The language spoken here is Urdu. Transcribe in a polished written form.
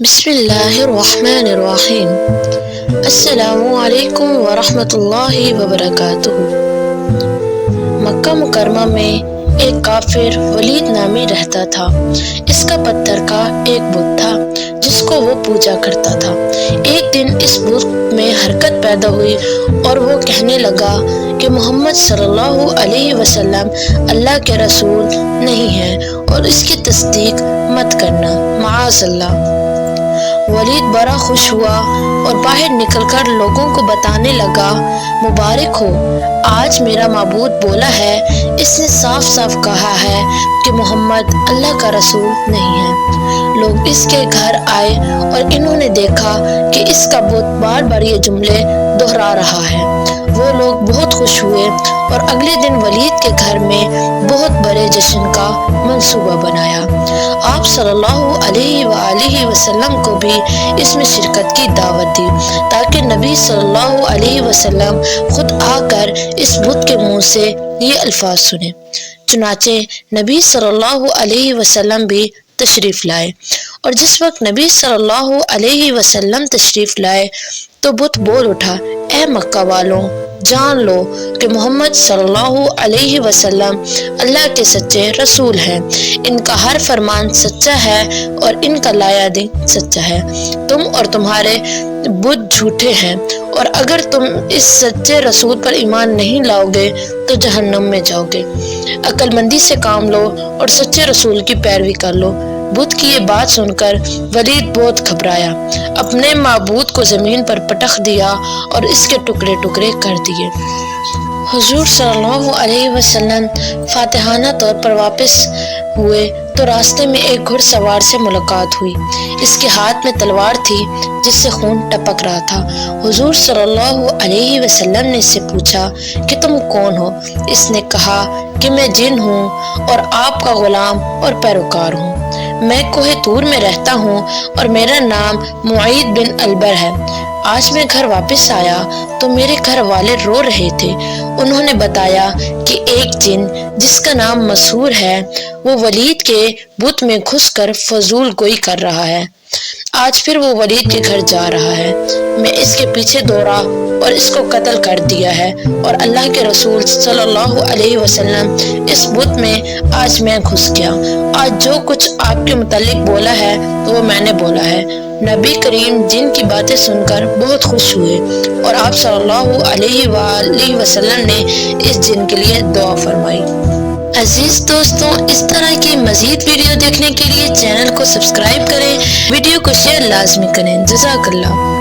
بسم اللہ الرحمن الرحیم۔ السلام علیکم ورحمۃ اللہ وبرکاتہ۔ مکہ مکرمہ میں ایک کافر ولید نامی رہتا تھا۔ اس کا پتھر کا ایک بت تھا جس کو وہ پوجا کرتا تھا۔ ایک دن اس بت میں حرکت پیدا ہوئی اور وہ کہنے لگا کہ محمد صلی اللہ علیہ وسلم اللہ کے رسول نہیں ہیں اور اس کی تصدیق مت کرنا، معاذ اللہ۔ ولید بڑا خوش ہوا اور باہر نکل کر لوگوں کو بتانے لگا، مبارک ہو، آج میرا معبود بولا ہے، اس نے صاف صاف کہا ہے کہ محمد اللہ کا رسول نہیں ہے۔ لوگ اس کے گھر آئے اور انہوں نے دیکھا کہ اس کا بت بار بار یہ جملے دہرا رہا ہے۔ وہ لوگ بہت خوش ہوئے اور اگلے دن ولید کے گھر میں بہت بڑے جشن کا منصوبہ بنایا۔ آپ صلی اللہ علیہ وآلہ وسلم کو بھی اس میں شرکت کی دعوت دی تاکہ نبی صلی اللہ علیہ وسلم خود آ کر اس بت کے منہ سے یہ الفاظ سنیں۔ چنانچہ نبی صلی اللہ علیہ وسلم بھی تشریف لائے، اور جس وقت نبی صلی اللہ علیہ وسلم تشریف لائے تو بت بول اٹھا، اے مکہ والوں، جان لو کہ محمد صلی اللہ علیہ وسلم اللہ کے سچے رسول ہیں، ان کا ہر فرمان سچا ہے اور ان کا لایا دین سچا ہے۔ تم اور تمہارے بت جھوٹے ہیں، اور اگر تم اس سچے رسول پر ایمان نہیں لاؤ گے تو جہنم میں جاؤ گے۔ عقل مندی سے کام لو اور سچے رسول کی پیروی کر لو۔ بت کی یہ بات سن کر ولید بہت گھبرایا، اپنے معبود کو زمین پر پٹخ دیا اور اس کے ٹکڑے ٹکڑے کر دیے۔ حضور صلی اللہ علیہ وسلم فاتحانہ طور پر واپس ہوئے تو راستے میں ایک گھڑ سوار سے ملاقات ہوئی۔ اس کے ہاتھ میں تلوار تھی جس سے خون ٹپک رہا تھا۔ حضور صلی اللہ علیہ وسلم نے اس سے پوچھا کہ تم کون ہو؟ اس نے کہا کہ میں جن ہوں اور آپ کا غلام اور پیروکار ہوں۔ میں کوہ طور میں رہتا ہوں اور میرا نام معید بن البر ہے۔ آج میں گھر واپس آیا تو میرے گھر والے رو رہے تھے۔ انہوں نے بتایا کہ ایک جن جس کا نام مسحور ہے وہ ولید کے بت میں گھس کر فضول گوئی کر رہا ہے۔ آج پھر وہ ولید کے گھر جا رہا ہے۔ میں اس کے پیچھے دوڑا اور اس کو قتل کر دیا ہے، اور اللہ کے رسول صلی اللہ علیہ وسلم اس بت میں آج میں گھس گیا۔ آج جو کچھ آپ کے متعلق بولا ہے تو وہ میں نے بولا ہے۔ نبی کریم جن کی باتیں سن کر بہت خوش ہوئے اور آپ صلی اللہ علیہ وآلہ وسلم نے اس جن کے لیے دعا فرمائی۔ عزیز دوستوں، اس طرح کی مزید ویڈیو دیکھنے کے لیے چینل کو سبسکرائب کریں، ویڈیو کو شیئر لازمی کریں۔ جزاک اللہ۔